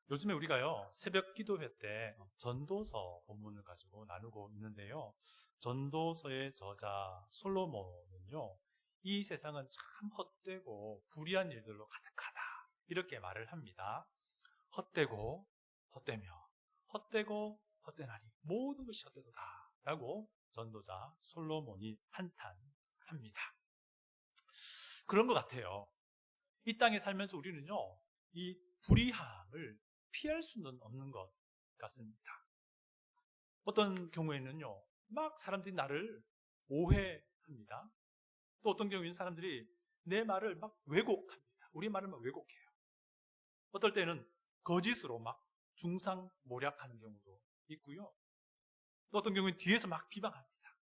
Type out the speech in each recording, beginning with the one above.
요즘에 우리가요, 새벽 기도회 때 전도서 본문을 가지고 나누고 있는데요. 전도서의 저자 솔로몬은요, 이 세상은 참 헛되고 불의한 일들로 가득하다. 이렇게 말을 합니다. 헛되고, 헛되며, 헛되고, 헛되나니, 모든 것이 헛되도다. 라고 전도자 솔로몬이 한탄합니다. 그런 것 같아요. 이 땅에 살면서 우리는요, 이 불의함을 피할 수는 없는 것 같습니다. 어떤 경우에는요, 막 사람들이 나를 오해합니다. 또 어떤 경우에는 사람들이 내 말을 막 왜곡합니다. 우리 말을 막 왜곡해요. 어떨 때는 거짓으로 막 중상모략하는 경우도 있고요. 또 어떤 경우에는 뒤에서 막 비방합니다.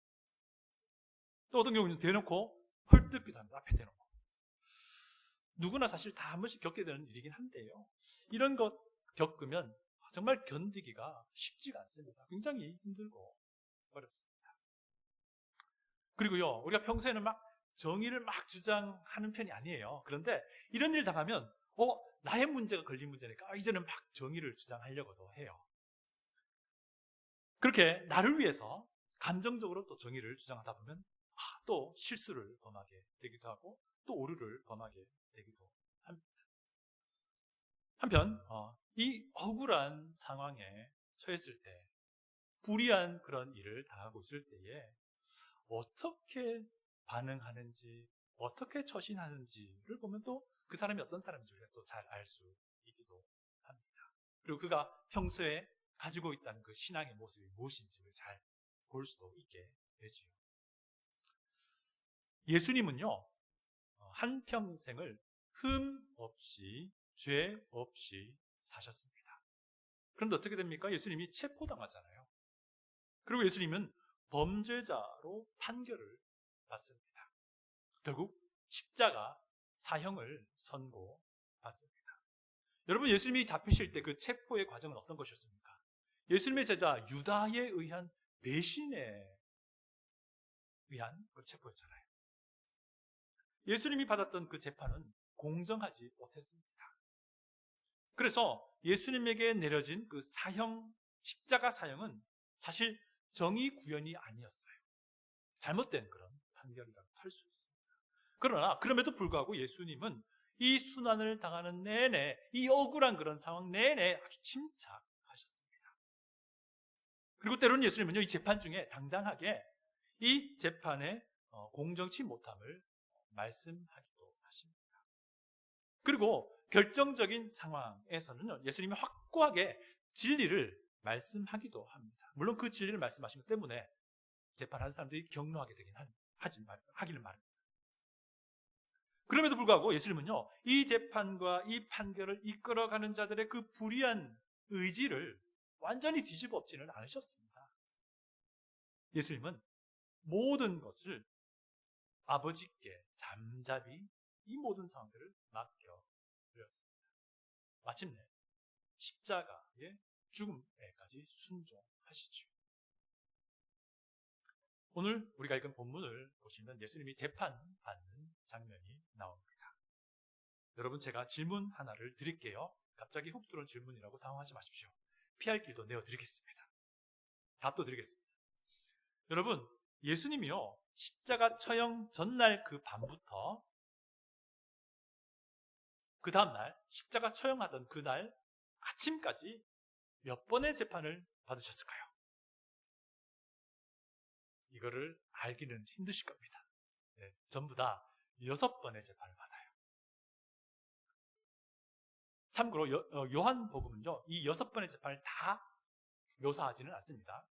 또 어떤 경우에는 대놓고 헐뜯기도 합니다. 앞에 대놓고. 누구나 사실 다 한 번씩 겪게 되는 일이긴 한데요. 이런 것 겪으면 정말 견디기가 쉽지가 않습니다. 굉장히 힘들고 어렵습니다. 그리고요, 우리가 평소에는 막 정의를 막 주장하는 편이 아니에요. 그런데 이런 일 당하면 나의 문제가 걸린 문제니까 이제는 막 정의를 주장하려고도 해요. 그렇게 나를 위해서 감정적으로 또 정의를 주장하다 보면 또 실수를 범하게 되기도 하고 또 오류를 범하게 되기도 합니다. 한편 이 억울한 상황에 처했을 때, 불의한 그런 일을 당하고 있을 때에 어떻게 반응하는지, 어떻게 처신하는지를 보면 또 그 사람이 어떤 사람인지 우리가 또 잘 알 수 있기도 합니다. 그리고 그가 평소에 가지고 있다는 그 신앙의 모습이 무엇인지를 잘 볼 수도 있게 되지요. 예수님은요, 한평생을 흠 없이, 죄 없이 사셨습니다. 그런데 어떻게 됩니까? 예수님이 체포당하잖아요. 그리고 예수님은 범죄자로 판결을 받습니다. 결국 십자가 사형을 선고받습니다. 여러분, 예수님이 잡히실 때 그 체포의 과정은 어떤 것이었습니까? 예수님의 제자 유다에 의한 배신에 의한 그 체포였잖아요. 예수님이 받았던 그 재판은 공정하지 못했습니다. 그래서 예수님에게 내려진 그 사형, 십자가 사형은 사실 정의 구현이 아니었어요. 잘못된 그런 판결이라고 할 수 있습니다. 그러나 그럼에도 불구하고 예수님은 이 순환을 당하는 내내, 이 억울한 그런 상황 내내 아주 침착하셨습니다. 그리고 때로는 예수님은요, 이 재판 중에 당당하게 이 재판의 공정치 못함을 말씀하기도 하십니다. 그리고 결정적인 상황에서는 예수님이 확고하게 진리를 말씀하기도 합니다. 물론 그 진리를 말씀하신 것 때문에 재판하는 사람들이 격노하게 되긴 하기는 말입니다. 그럼에도 불구하고 예수님은요, 이 재판과 이 판결을 이끌어가는 자들의 그 불의한 의지를 완전히 뒤집어 엎지는 않으셨습니다. 예수님은 모든 것을 아버지께 잠잠히 이 모든 상황들을 맡겨드렸습니다. 마침내 십자가의 죽음에까지 순종하시죠. 오늘 우리가 읽은 본문을 보시면 예수님이 재판받는 장면이 나옵니다. 여러분, 제가 질문 하나를 드릴게요. 갑자기 훅 들어온 질문이라고 당황하지 마십시오. 피할 길도 내어드리겠습니다. 답도 드리겠습니다. 여러분, 예수님이요, 십자가 처형 전날 그 밤부터 그 다음날 십자가 처형하던 그날 아침까지 몇 번의 재판을 받으셨을까요? 이거를 알기는 힘드실 겁니다. 네, 전부 다 6번의 재판을 받아요. 참고로 요한복음은요, 이 6번의 재판을 다 묘사하지는 않습니다.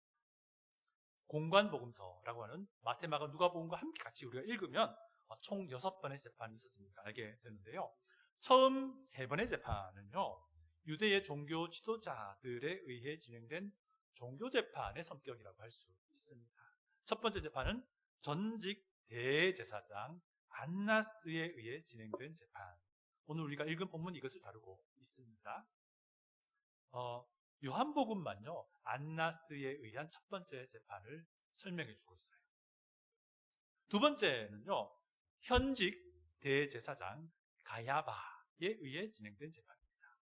공관복음서라고 하는 마태, 마가, 누가복음과 함께 같이 우리가 읽으면 총 6번의 재판이 있었습니다. 알게 되는데요. 처음 3번의 재판은요, 유대의 종교 지도자들에 의해 진행된 종교재판의 성격이라고 할 수 있습니다. 첫 번째 재판은 전직 대제사장 안나스에 의해 진행된 재판. 오늘 우리가 읽은 본문이 이것을 다루고 있습니다. 요한복음만요, 안나스에 의한 첫 번째 재판을 설명해 주고 있어요. 두 번째는요, 현직 대제사장 가야바에 의해 진행된 재판입니다.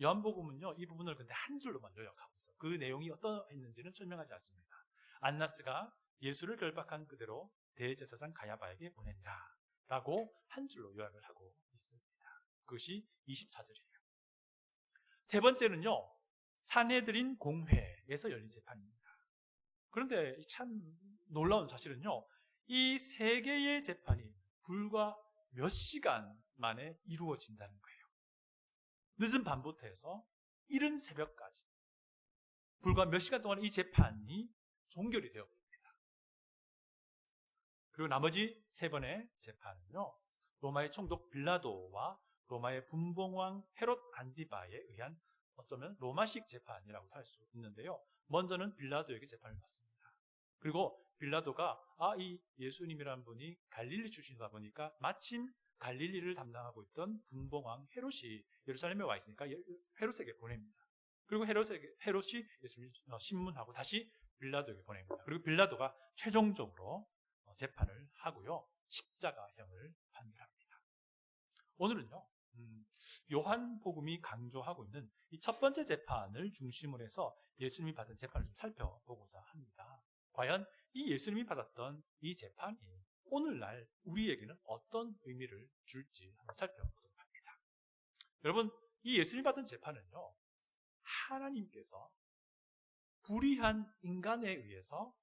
요한복음은요, 이 부분을 근데 한 줄로만 요약하고 있어요. 그 내용이 어떠했는지는 설명하지 않습니다. 안나스가 예수를 결박한 그대로 대제사장 가야바에게 보낸다 라고 한 줄로 요약을 하고 있습니다. 그것이 24절이에요. 세 번째는요, 산헤드린 공회에서 열린 재판입니다. 그런데 참 놀라운 사실은요, 이 세 개의 재판이 불과 몇 시간 만에 이루어진다는 거예요. 늦은 밤부터 해서 이른 새벽까지 불과 몇 시간 동안 이 재판이 종결이 되어버립니다. 그리고 나머지 세 번의 재판은요, 로마의 총독 빌라도와 로마의 분봉왕 헤롯 안디바에 의한 어쩌면 로마식 재판이라고 할 수 있는데요. 먼저는 빌라도에게 재판을 받습니다. 그리고 빌라도가 이 예수님이라는 분이 갈릴리 출신이다 보니까 마침 갈릴리를 담당하고 있던 분봉왕 헤롯이 예루살렘에 와 있으니까 헤롯에게 보냅니다. 그리고 헤롯이 예수님을 신문하고 다시 빌라도에게 보냅니다. 그리고 빌라도가 최종적으로 재판을 하고요, 십자가형을 판결합니다. 오늘은요, 요한복음이 강조하고 있는 이 첫 번째 재판을 중심으로 해서 예수님이 받은 재판을 좀 살펴보고자 합니다. 과연 이 예수님이 받았던 이 재판이 오늘날 우리에게는 어떤 의미를 줄지 한번 살펴보도록 합니다. 여러분, 이 예수님이 받은 재판은요, 하나님께서 불의한 인간에 의해서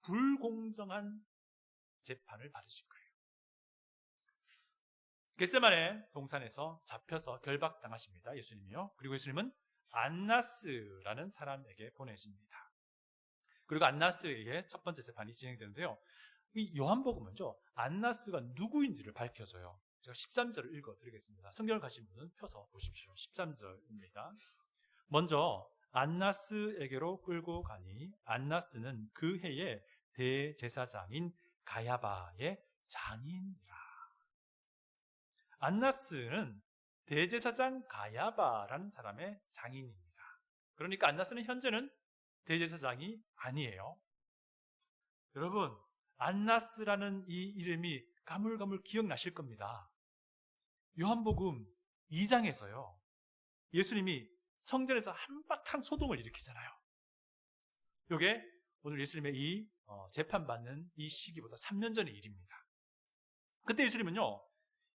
불공정한 재판을 받으신 거예요. 겟세마네 동산에서 잡혀서 결박당하십니다. 예수님이요. 그리고 예수님은 안나스라는 사람에게 보내십니다. 그리고 안나스에게 첫 번째 재판이 진행되는데요. 이 요한복음은요, 안나스가 누구인지를 밝혀줘요. 제가 13절을 읽어드리겠습니다. 성경을 가신 분은 펴서 보십시오. 13절입니다. 먼저 안나스에게로 끌고 가니 안나스는 그 해의 대제사장인 가야바의 장인이라. 안나스는 대제사장 가야바라는 사람의 장인입니다. 그러니까 안나스는 현재는 대제사장이 아니에요. 여러분, 안나스라는 이 이름이 가물가물 기억나실 겁니다. 요한복음 2장에서요, 예수님이 성전에서 한바탕 소동을 일으키잖아요. 이게 오늘 예수님의 이 재판받는 이 시기보다 3년 전의 일입니다. 그때 예수님은요,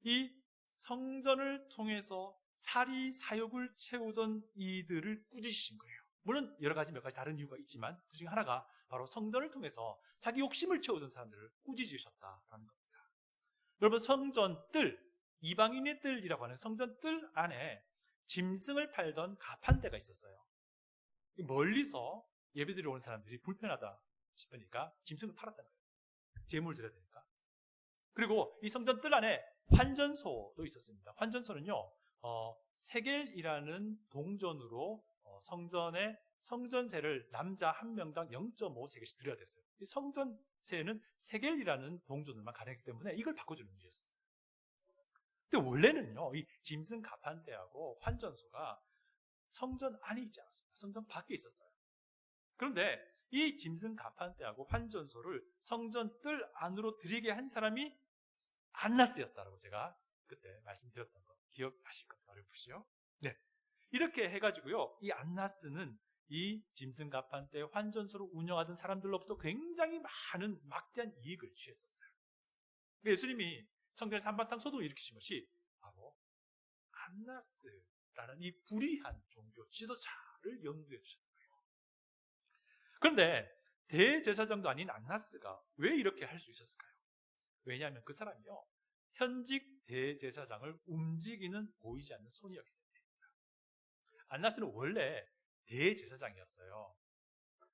이 성전을 통해서 사리 사욕을 채우던 이들을 꾸짖으신 거예요. 물론 여러 가지 몇 가지 다른 이유가 있지만 그 중에 하나가 바로 성전을 통해서 자기 욕심을 채우던 사람들을 꾸짖으셨다라는 겁니다. 여러분, 성전 뜰, 이방인의 뜰이라고 하는 성전 뜰 안에 짐승을 팔던 가판대가 있었어요. 멀리서 예배드리러 오는 사람들이 불편하다 싶으니까 짐승을 팔았다는 거예요. 제물을 드려야 되니까. 그리고 이 성전 뜰 안에 환전소도 있었습니다. 환전소는요, 세겔이라는 동전으로 성전세를 남자 한 명당 0.5세겔씩 드려야 됐어요. 이 성전세는 세겔이라는 동전으로만 가능했기 때문에 이걸 바꿔주는 일이었어요. 근데 원래는요, 이 짐승 가판대하고 환전소가 성전 안에 있지 않았습니다. 성전 밖에 있었어요. 그런데 이 짐승 가판대하고 환전소를 성전 뜰 안으로 들이게 한 사람이 안나스였다라고 제가 그때 말씀드렸던 거 기억하실 겁니다. 어렵으시죠? 네. 이렇게 해가지고요, 이 안나스는 이 짐승 가판대 환전소를 운영하던 사람들로부터 굉장히 많은 막대한 이익을 취했었어요. 예수님이 성전에서 한바탕 소동을 일으키신 것이 바로 안나스라는 이 불의한 종교 지도자를 염두에 두셨던 거예요. 그런데 대제사장도 아닌 안나스가 왜 이렇게 할 수 있었을까요? 왜냐하면 그 사람이요, 현직 대제사장을 움직이는 보이지 않는 손이었기 때문입니다. 안나스는 원래 대제사장이었어요.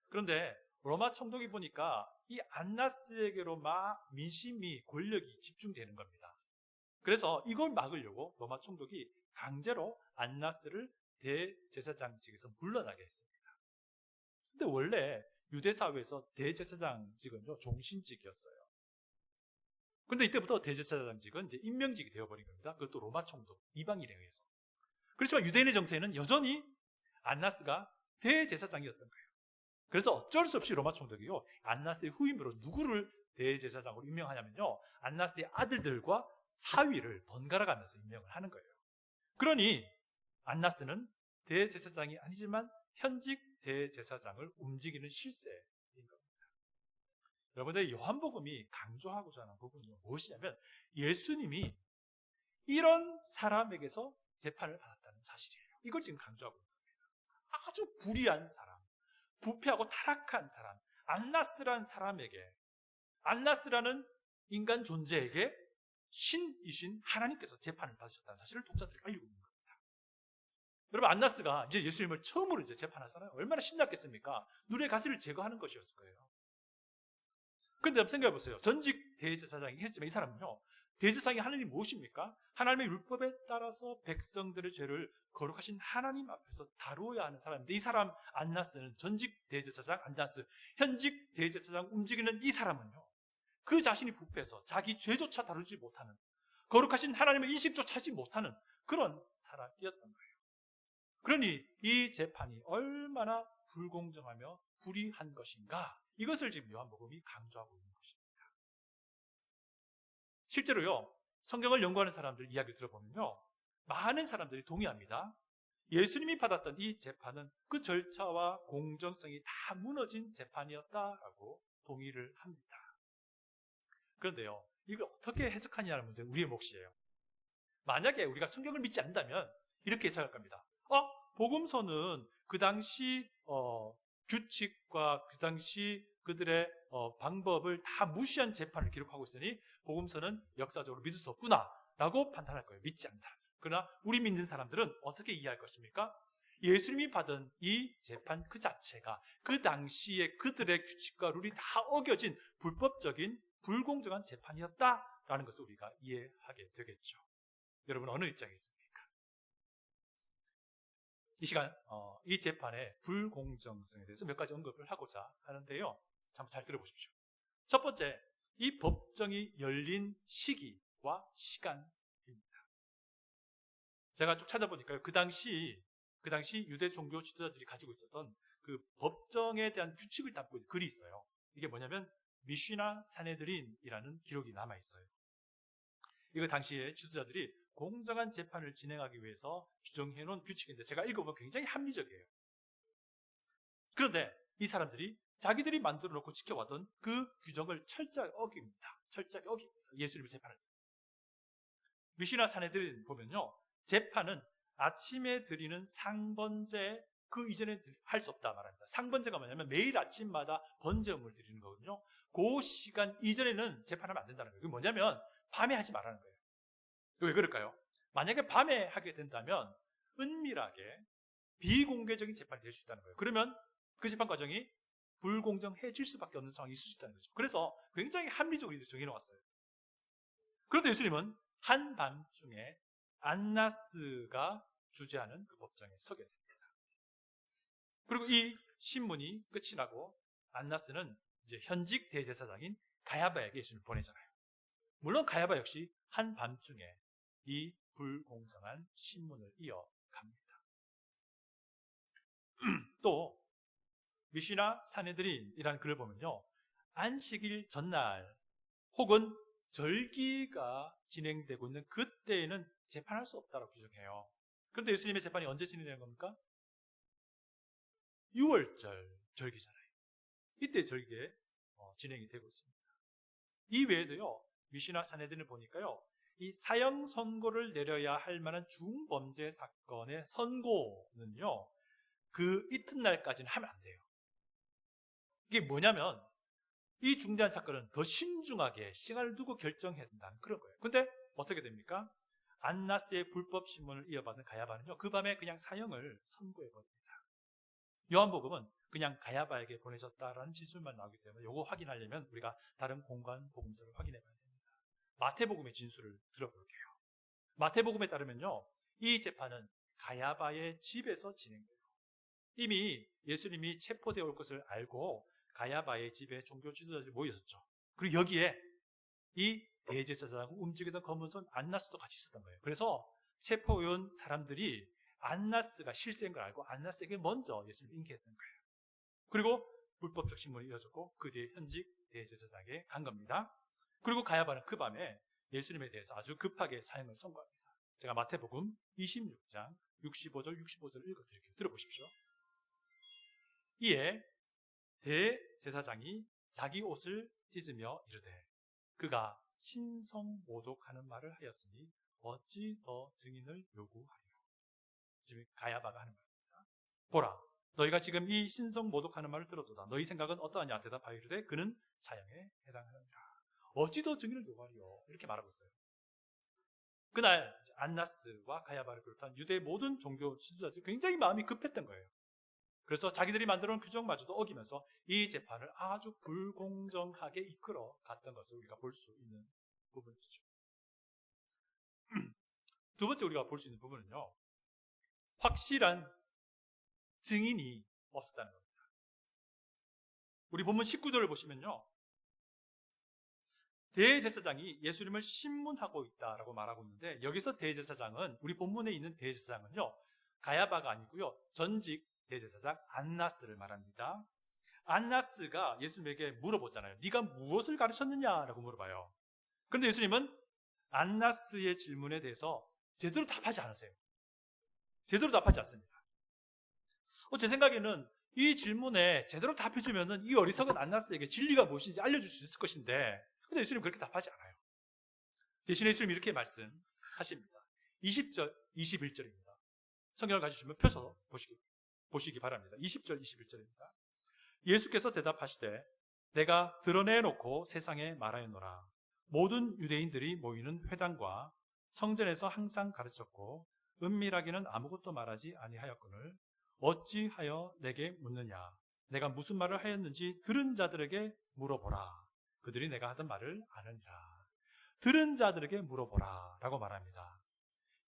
그런데 로마 총독이 보니까 이 안나스에게로 막 민심이 권력이 집중되는 겁니다. 그래서 이걸 막으려고 로마 총독이 강제로 안나스를 대제사장직에서 물러나게 했습니다. 근데 원래 유대사회에서 대제사장직은 종신직이었어요. 그런데 이때부터 대제사장직은 이제 임명직이 되어버린 겁니다. 그것도 로마 총독, 이방인에 의해서. 그렇지만 유대인의 정세는 여전히 안나스가 대제사장이었던 거예요. 그래서 어쩔 수 없이 로마 총독이요, 안나스의 후임으로 누구를 대제사장으로 임명하냐면요, 안나스의 아들들과 사위를 번갈아 가면서 임명을 하는 거예요. 그러니 안나스는 대제사장이 아니지만 현직 대제사장을 움직이는 실세인 겁니다. 여러분들, 요한복음이 강조하고자 하는 부분이 무엇이냐면 예수님이 이런 사람에게서 재판을 받았다는 사실이에요. 이걸 지금 강조하고 있는 겁니다. 아주 불의한 사람, 부패하고 타락한 사람, 안나스라는 사람에게, 안나스라는 인간 존재에게 신이신 하나님께서 재판을 받으셨다는 사실을 독자들에게 알리고 있는 겁니다. 여러분, 안나스가 이제 예수님을 처음으로 이제 재판하잖아요. 얼마나 신났겠습니까? 눈의 가시를 제거하는 것이었을 거예요. 그런데 한번 생각해 보세요. 전직 대제사장이 했지만 이 사람은요, 대제사장이 하나님이 무엇입니까? 하나님의 율법에 따라서 백성들의 죄를 거룩하신 하나님 앞에서 다루어야 하는 사람인데, 이 사람 안나스는, 전직 대제사장 안나스, 현직 대제사장 움직이는 이 사람은요, 그 자신이 부패해서 자기 죄조차 다루지 못하는, 거룩하신 하나님의 인식조차 하지 못하는 그런 사람이었던 거예요. 그러니 이 재판이 얼마나 불공정하며 불의한 것인가, 이것을 지금 요한복음이 강조하고 있는 것입니다. 실제로요, 성경을 연구하는 사람들 이야기를 들어보면요, 많은 사람들이 동의합니다. 예수님이 받았던 이 재판은 그 절차와 공정성이 다 무너진 재판이었다라고 동의를 합니다. 그런데요, 이걸 어떻게 해석하냐는 문제는 우리의 몫이에요. 만약에 우리가 성경을 믿지 않는다면 이렇게 해석할 겁니다. 복음서는 그 당시 규칙과 그 당시 그들의 방법을 다 무시한 재판을 기록하고 있으니 복음서는 역사적으로 믿을 수 없구나 라고 판단할 거예요. 믿지 않는 사람들. 그러나 우리 믿는 사람들은 어떻게 이해할 것입니까? 예수님이 받은 이 재판 그 자체가 그 당시에 그들의 규칙과 룰이 다 어겨진 불법적인 불공정한 재판이었다라는 것을 우리가 이해하게 되겠죠. 여러분, 어느 입장에 있습니까? 이 시간 이 재판의 불공정성에 대해서 몇 가지 언급을 하고자 하는데요, 한번 잘 들어보십시오. 첫 번째, 이 법정이 열린 시기와 시간입니다. 제가 쭉 찾아보니까요, 그 당시 유대 종교 지도자들이 가지고 있었던 그 법정에 대한 규칙을 담고 있는 글이 있어요. 이게 뭐냐면 미시나 사네드린이라는 기록이 남아 있어요. 이거 당시에 지도자들이 공정한 재판을 진행하기 위해서 규정해 놓은 규칙인데, 제가 읽어보면 굉장히 합리적이에요. 그런데 이 사람들이 자기들이 만들어 놓고 지켜왔던 그 규정을 철저하게 어깁니다. 철저하게 어깁니다. 예수님을 재판할 때. 미시나 사네드린 보면요, 재판은 아침에 드리는 상번제 그 이전에 할 수 없다 말합니다. 상번제가 뭐냐면 매일 아침마다 번제음을 드리는 거거든요. 그 시간 이전에는 재판하면 안 된다는 거예요. 그게 뭐냐면 밤에 하지 말라는 거예요. 왜 그럴까요? 만약에 밤에 하게 된다면 은밀하게 비공개적인 재판이 될 수 있다는 거예요. 그러면 그 재판 과정이 불공정해질 수밖에 없는 상황이 있을 수 있다는 거죠. 그래서 굉장히 합리적으로 정해놓았어요. 그런데 예수님은 한밤중에 안나스가 주재하는 그 법정에 서게 됩니다. 그리고 이 신문이 끝이 나고 안나스는 이제 현직 대제사장인 가야바에게 예수님을 보내잖아요. 물론 가야바 역시 한밤중에 이 불공정한 신문을 이어갑니다. 또 미시나 사네드린이라는 글을 보면요, 안식일 전날 혹은 절기가 진행되고 있는 그때에는 재판할 수 없다고 규정해요. 그런데 예수님의 재판이 언제 진행되는 겁니까? 6월절 절기잖아요. 이때 절기에 진행이 되고 있습니다. 이 외에도요, 미시나 사네드린을 보니까요, 이 사형 선고를 내려야 할 만한 중범죄 사건의 선고는요, 그 이튿날까지는 하면 안 돼요. 이게 뭐냐면 이 중대한 사건은 더 신중하게 시간을 두고 결정해야 된다는 그런 거예요. 근데 어떻게 됩니까? 안나스의 불법 신문을 이어받은 가야바는요, 그 밤에 그냥 사형을 선고해버립니다. 요한복음은 그냥 가야바에게 보내졌다라는 진술만 나오기 때문에 이거 확인하려면 우리가 다른 공간 복음서를 확인해봐야 됩니다. 마태복음의 진술을 들어볼게요. 마태복음에 따르면요, 이 재판은 가야바의 집에서 진행돼요. 이미 예수님이 체포되어 올 것을 알고 가야바의 집에 종교 지도자들이 모였었죠. 그리고 여기에 이 대제사장을 움직이던 검은손 안나스도 같이 있었던 거예요. 그래서 체포해 온 사람들이 안나스가 실세인 걸 알고 안나스에게 먼저 예수님을 인계했던 거예요. 그리고 불법적 신문이 이어졌고 그 뒤에 현직 대제사장에게 간 겁니다. 그리고 가야바는 그 밤에 예수님에 대해서 아주 급하게 사형을 선고합니다. 제가 마태복음 26장 65절 읽어드릴게요. 들어보십시오. 이에 대제사장이 자기 옷을 찢으며 이르되 그가 신성모독하는 말을 하였으니 어찌 더 증인을 요구하리요. 지금 가야바가 하는 말입니다. 보라, 너희가 지금 이 신성모독하는 말을 들어도다. 너희 생각은 어떠하냐? 대답하여 이르되 그는 사형에 해당하느니라. 어찌 더 증인을 요구하리요? 이렇게 말하고 있어요. 그날 안나스와 가야바를 비롯한 유대 모든 종교 지도자들이 굉장히 마음이 급했던 거예요. 그래서 자기들이 만들어놓은 규정마저도 어기면서 이 재판을 아주 불공정하게 이끌어 갔던 것을 우리가 볼 수 있는 부분이죠. 두 번째 우리가 볼 수 있는 부분은요, 확실한 증인이 없었다는 겁니다. 우리 본문 19절을 보시면요, 대제사장이 예수님을 신문하고 있다라고 말하고 있는데, 여기서 대제사장은, 우리 본문에 있는 대제사장은요, 가야바가 아니고요, 전직 대제사장 안나스를 말합니다. 안나스가 예수님에게 물어보잖아요. 네가 무엇을 가르쳤느냐라고 물어봐요. 그런데 예수님은 안나스의 질문에 대해서 제대로 답하지 않으세요. 제대로 답하지 않습니다. 제 생각에는 이 질문에 제대로 답해주면 이 어리석은 안나스에게 진리가 무엇인지 알려줄 수 있을 것인데, 근데 예수님은 그렇게 답하지 않아요. 대신에 예수님이 이렇게 말씀하십니다. 20절, 21절입니다. 성경을 가지시면 펴서 보시기 바랍니다. 20절, 21절입니다. 예수께서 대답하시되 내가 드러내놓고 세상에 말하였노라. 모든 유대인들이 모이는 회당과 성전에서 항상 가르쳤고 은밀하게는 아무것도 말하지 아니하였거늘 어찌하여 내게 묻느냐? 내가 무슨 말을 하였는지 들은 자들에게 물어보라. 그들이 내가 하던 말을 아느니라. 들은 자들에게 물어보라 라고 말합니다.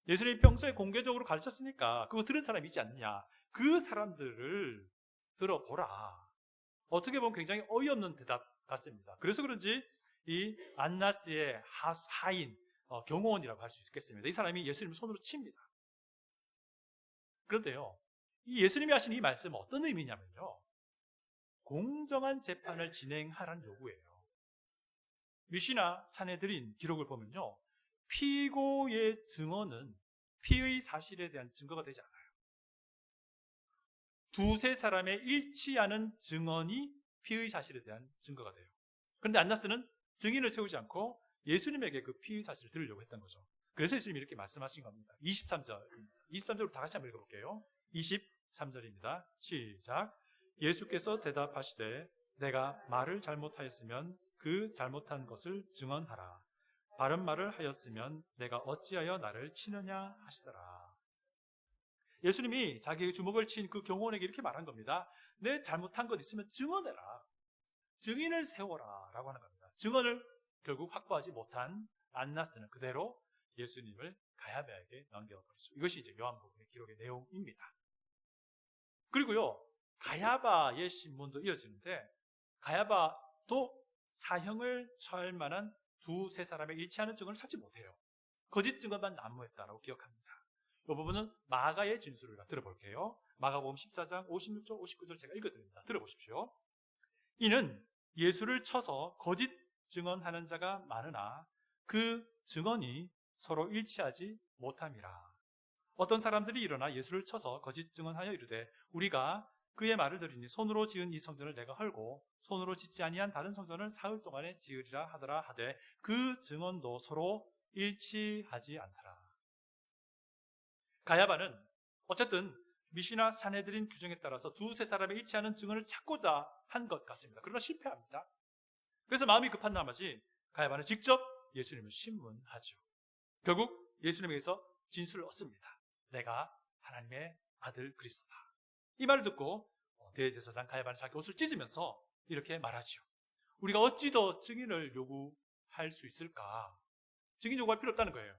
예수님이 평소에 공개적으로 가르쳤으니까 그거 들은 사람이 있지 않느냐? 그 사람들을 들어보라. 어떻게 보면 굉장히 어이없는 대답 같습니다. 그래서 그런지 이 안나스의 하인, 경호원이라고 할 수 있겠습니다. 이 사람이 예수님을 손으로 칩니다. 그런데요, 이 예수님이 하신 이 말씀은 어떤 의미냐면요, 공정한 재판을 진행하라는 요구예요. 미시나 산헤드린 기록을 보면요, 피고의 증언은 피의 사실에 대한 증거가 되지 않아요. 두세 사람의 일치하는 증언이 피의 사실에 대한 증거가 돼요. 그런데 안나스는 증인을 세우지 않고 예수님에게 그 피의 사실을 들으려고 했던 거죠. 그래서 예수님이 이렇게 말씀하신 겁니다. 23절로 다 같이 한번 읽어볼게요. 23절입니다. 시작. 예수께서 대답하시되 내가 말을 잘못하였으면 그 잘못한 것을 증언하라. 바른 말을 하였으면 내가 어찌하여 나를 치느냐 하시더라. 예수님이 자기의 주먹을 친 그 경호원에게 이렇게 말한 겁니다. 내 잘못한 것 있으면 증언해라. 증인을 세워라 라고 하는 겁니다. 증언을 결국 확보하지 못한 안나스는 그대로 예수님을 가야바에게 넘겨버리죠. 이것이 이제 요한복음의 기록의 내용입니다. 그리고요, 가야바의 신문도 이어지는데 가야바도 사형을 처할 만한 두세 사람의 일치하는 증언을 찾지 못해요. 거짓 증언만 난무했다라고 기억합니다. 이 부분은 마가의 진술을 들어볼게요. 마가복음 14장 56절, 59절 제가 읽어드립니다. 들어보십시오. 이는 예수를 쳐서 거짓 증언하는 자가 많으나 그 증언이 서로 일치하지 못함이라. 어떤 사람들이 일어나 예수를 쳐서 거짓 증언하여 이르되 우리가 그의 말을 들으니 손으로 지은 이 성전을 내가 헐고 손으로 짓지 아니한 다른 성전을 사흘 동안에 지으리라 하더라 하되 그 증언도 서로 일치하지 않더라. 가야바는 어쨌든 미시나 산헤드린 규정에 따라서 두세 사람의 일치하는 증언을 찾고자 한 것 같습니다. 그러나 실패합니다. 그래서 마음이 급한 나머지 가야바는 직접 예수님을 신문하죠. 결국 예수님에게서 진술을 얻습니다. 내가 하나님의 아들 그리스도다. 이 말을 듣고 대제사장 가야바는 자기 옷을 찢으면서 이렇게 말하죠. 우리가 어찌 더 증인을 요구할 수 있을까? 증인 요구할 필요 없다는 거예요.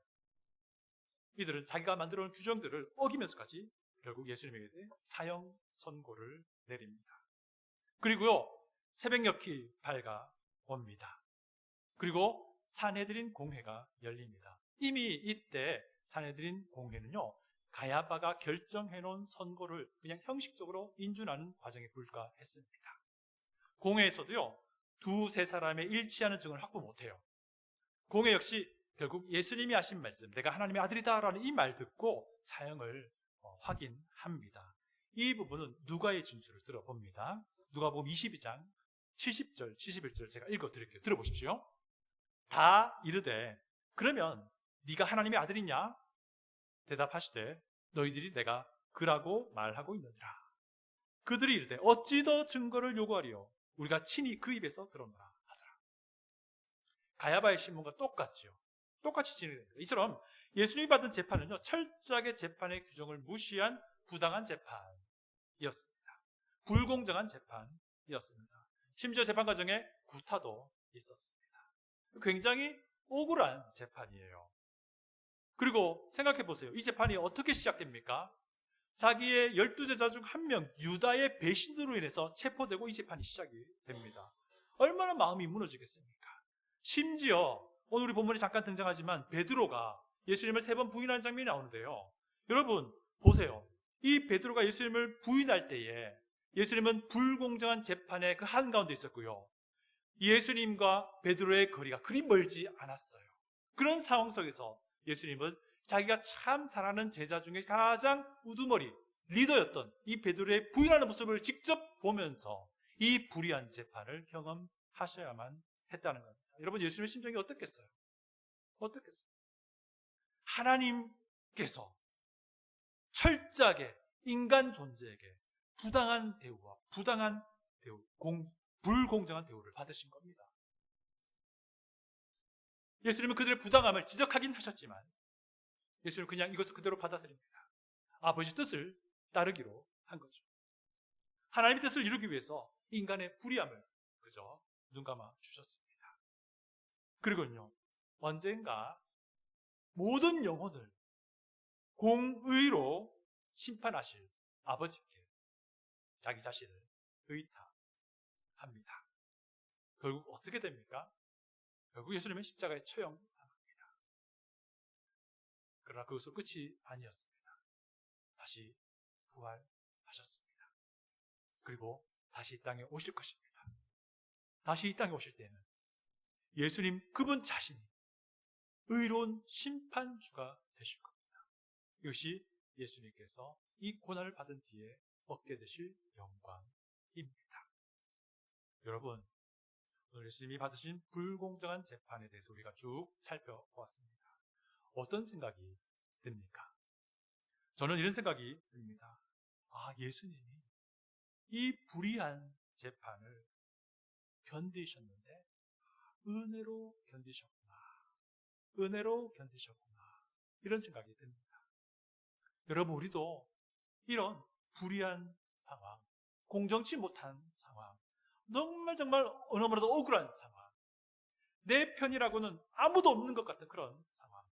이들은 자기가 만들어 놓은 규정들을 어기면서까지 결국 예수님에게 대해 사형 선고를 내립니다. 그리고요, 새벽녘이 밝아옵니다. 그리고 산헤드린 공회가 열립니다. 이미 이때 산헤드린 공회는요, 가야바가 결정해놓은 선고를 그냥 형식적으로 인준하는 과정에 불과했습니다. 공회에서도요, 두세 사람의 일치하는 증언을 확보 못해요. 공회 역시 결국 예수님이 하신 말씀, 내가 하나님의 아들이다 라는 이 말 듣고 사형을 확인합니다. 이 부분은 누가의 진술을 들어봅니다. 누가복음 22장 70절, 71절 제가 읽어드릴게요. 들어보십시오. 다 이르되 그러면 네가 하나님의 아들이냐? 대답하시되 너희들이 내가 그라고 말하고 있느니라. 그들이 이르되 어찌 더 증거를 요구하리요? 우리가 친히 그 입에서 들었노라 하더라. 가야바의 신문과 똑같죠. 똑같이 진행됩니다. 이처럼 예수님이 받은 재판은요, 철저하게 재판의 규정을 무시한 부당한 재판이었습니다. 불공정한 재판이었습니다. 심지어 재판 과정에 구타도 있었습니다. 굉장히 억울한 재판이에요. 그리고 생각해 보세요. 이 재판이 어떻게 시작됩니까? 자기의 12제자 중 한 명 유다의 배신으로 인해서 체포되고 이 재판이 시작이 됩니다. 얼마나 마음이 무너지겠습니까? 심지어 오늘 우리 본문에 잠깐 등장하지만 베드로가 예수님을 3번 부인하는 장면이 나오는데요. 여러분 보세요. 이 베드로가 예수님을 부인할 때에 예수님은 불공정한 재판의 그 한가운데 있었고요. 예수님과 베드로의 거리가 그리 멀지 않았어요. 그런 상황 속에서 예수님은 자기가 참 사랑하는 제자 중에 가장 우두머리 리더였던 이 베드로의 부인하는 모습을 직접 보면서 이 불의한 재판을 경험하셔야만 했다는 겁니다. 여러분, 예수님의 심정이 어떻겠어요? 어떻겠어요? 하나님께서 철저하게 인간 존재에게 부당한 대우와 부당한 대우, 불공정한 대우를 받으신 겁니다. 예수님은 그들의 부당함을 지적하긴 하셨지만 예수님은 그냥 이것을 그대로 받아들입니다. 아버지 뜻을 따르기로 한 거죠. 하나님의 뜻을 이루기 위해서 인간의 불의함을 그저 눈감아 주셨습니다. 그리고요, 언젠가 모든 영혼을 공의로 심판하실 아버지께 자기 자신을 의탁합니다. 결국 어떻게 됩니까? 결국 예수님은 십자가에 처형합니다. 그러나 그것은 끝이 아니었습니다. 다시 부활하셨습니다. 그리고 다시 이 땅에 오실 것입니다. 다시 이 땅에 오실 때는 예수님 그분 자신이 의로운 심판주가 되실 겁니다. 이것이 예수님께서 이 고난을 받은 뒤에 얻게 되실 영광입니다. 여러분, 오늘 예수님이 받으신 불공정한 재판에 대해서 우리가 쭉 살펴보았습니다. 어떤 생각이 듭니까? 저는 이런 생각이 듭니다. 예수님이 이 불의한 재판을 견디셨는데 은혜로 견디셨구나. 은혜로 견디셨구나. 이런 생각이 듭니다. 여러분, 우리도 이런 불의한 상황, 공정치 못한 상황, 정말 너무나도 억울한 상황, 내 편이라고는 아무도 없는 것 같은 그런 상황,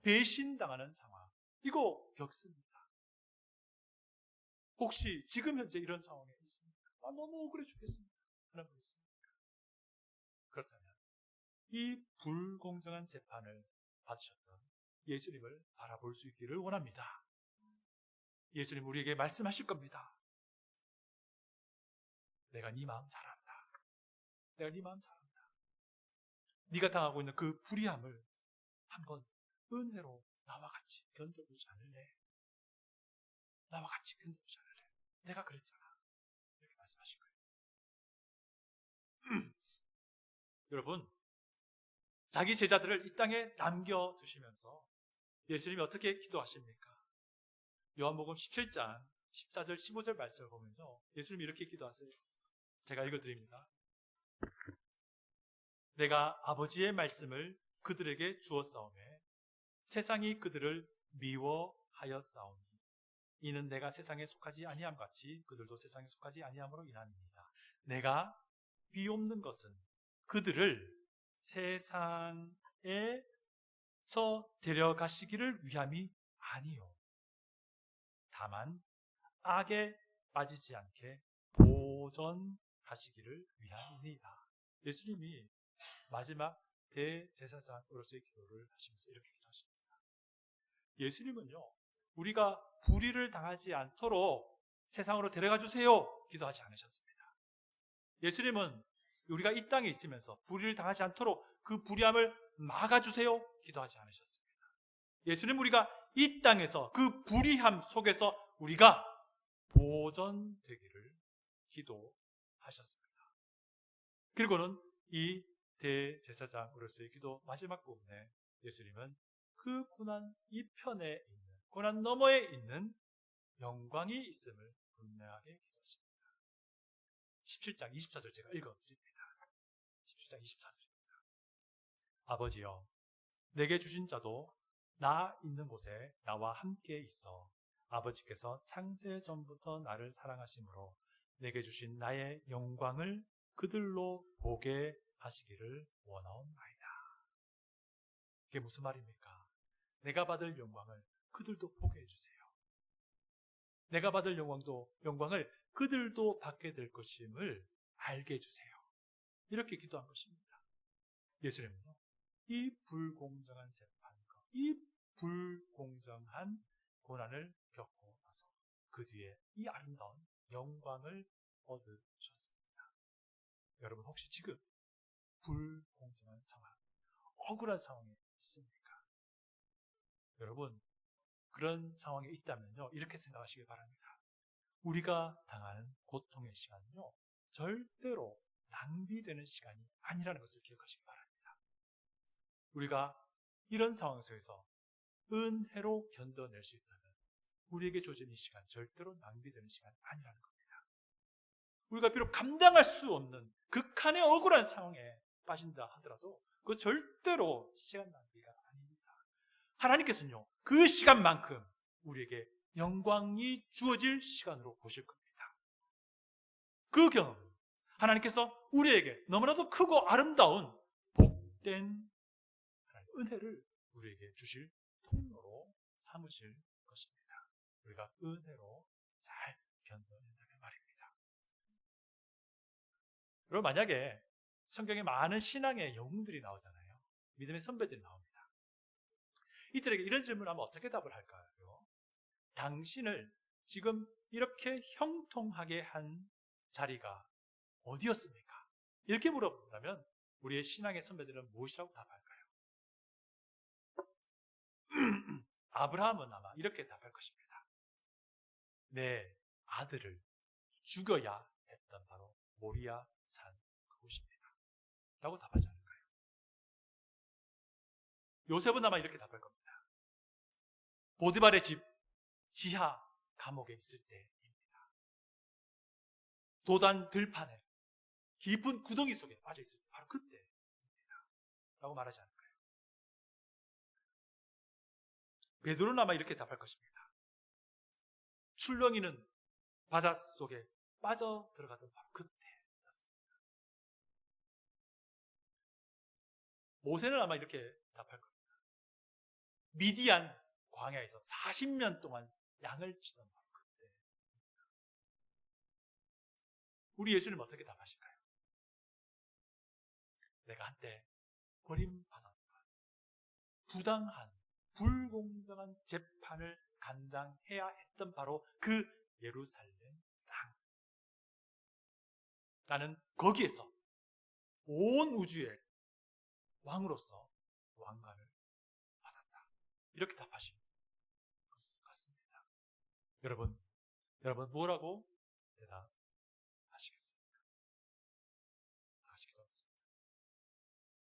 배신당하는 상황, 이거 겪습니다. 혹시 지금 현재 이런 상황에 있습니까? 너무 억울해 죽겠습니다. 하는 분 있습니까? 그렇다면 이 불공정한 재판을 받으셨던 예수님을 바라볼 수 있기를 원합니다. 예수님 우리에게 말씀하실 겁니다. 내가 네 마음 잘 안다. 내가 네 마음 잘 안다. 네가 당하고 있는 그 불의함을 한번 은혜로 나와 같이 견뎌보지 않을래? 나와 같이 견뎌보지 않을래? 내가 그랬잖아. 이렇게 말씀하신 거예요. 여러분, 자기 제자들을 이 땅에 남겨두시면서 예수님이 어떻게 기도하십니까? 요한복음 17장 14절 15절 말씀을 보면요, 예수님이 이렇게 기도하세요. 제가 읽어드립니다. 내가 아버지의 말씀을 그들에게 주었사오매 세상이 그들을 미워하였사오니 이는 내가 세상에 속하지 아니함 같이 그들도 세상에 속하지 아니함으로 인함입니다. 내가 비옵는 것은 그들을 세상에서 데려가시기를 위함이 아니요 다만 악에 빠지지 않게 보전하시기를 위함이니이다. 예수님이 마지막 대제사장으로서의 기도를 하시면서 이렇게 기도하십니다. 예수님은요, 우리가 불의를 당하지 않도록 세상으로 데려가 주세요 기도하지 않으셨습니다. 예수님은 우리가 이 땅에 있으면서 불의를 당하지 않도록 그 불의함을 막아주세요 기도하지 않으셨습니다. 예수님은 우리가 이 땅에서 그 불의함 속에서 우리가 보존되기를 기도하셨습니다. 그리고는 이 대제사장으로서의 기도 마지막 부분에 예수님은 그 고난 이편에 있는, 고난 너머에 있는 영광이 있음을 분명하게 기도하십니다. 17장 24절 제가 읽어드립니다. 17장 24절입니다. 아버지여, 내게 주신 자도 나 있는 곳에 나와 함께 있어 아버지께서 창세 전부터 나를 사랑하심으로 내게 주신 나의 영광을 그들로 보게 하시기를 원하옵나이다. 이게 무슨 말입니까? 내가 받을 영광을 그들도 보게 해주세요. 내가 받을 영광을 그들도 받게 될 것임을 알게 해주세요. 이렇게 기도한 것입니다. 예수님은요, 이 불공정한 재판과 이 불공정한 고난을 겪고 나서 그 뒤에 이 아름다운 영광을 얻으셨습니다. 여러분 혹시 지금 불공정한 상황, 억울한 상황에 있습니까? 여러분 그런 상황에 있다면요, 이렇게 생각하시기 바랍니다. 우리가 당하는 고통의 시간은요, 절대로 낭비되는 시간이 아니라는 것을 기억하시기 바랍니다. 우리가 이런 상황 속에서 은혜로 견뎌낼 수 있다면 우리에게 주어진 이 시간 절대로 낭비되는 시간이 아니라는 겁니다. 우리가 비록 감당할 수 없는 극한의 억울한 상황에 빠진다 하더라도 그 절대로 시간 낭비가 아닙니다. 하나님께서는요, 그 시간만큼 우리에게 영광이 주어질 시간으로 보실 겁니다. 그 경험, 하나님께서 우리에게 너무나도 크고 아름다운 복된 은혜를 우리에게 주실 통로로 삼으실 것입니다. 우리가 은혜로 잘 견뎌낸다는 말입니다. 여러분 만약에 성경에 많은 신앙의 영웅들이 나오잖아요. 믿음의 선배들이 나옵니다. 이들에게 이런 질문을 하면 어떻게 답을 할까요? 당신을 지금 이렇게 형통하게 한 자리가 어디였습니까? 이렇게 물어본다면 우리의 신앙의 선배들은 무엇이라고 답할까요? 아브라함은 아마 이렇게 답할 것입니다. 내 아들을 죽여야 했던 바로 모리아 산 그곳입니다. 라고 답하지 않을까요? 요셉은 아마 이렇게 답할 겁니다. 보디발의 집 지하 감옥에 있을 때입니다. 도단 들판에 깊은 구덩이 속에 빠져 있을 때 바로 그때입니다. 라고 말하지 않을까요? 베드로는 아마 이렇게 답할 것입니다. 출렁이는 바다 속에 빠져 들어가던 바로 그때였습니다. 모세는 아마 이렇게 답할 겁니다. 미디안 광야에서 40년 동안 양을 치던 바로 그때입니다. 우리 예수님 어떻게 답하실까요? 내가 한때 버림받았던 부당한 불공정한 재판을 감당해야 했던 바로 그 예루살렘 땅. 나는 거기에서 온 우주의 왕으로서 왕관을 받았다. 이렇게 답하신 것 같습니다. 여러분 뭐라고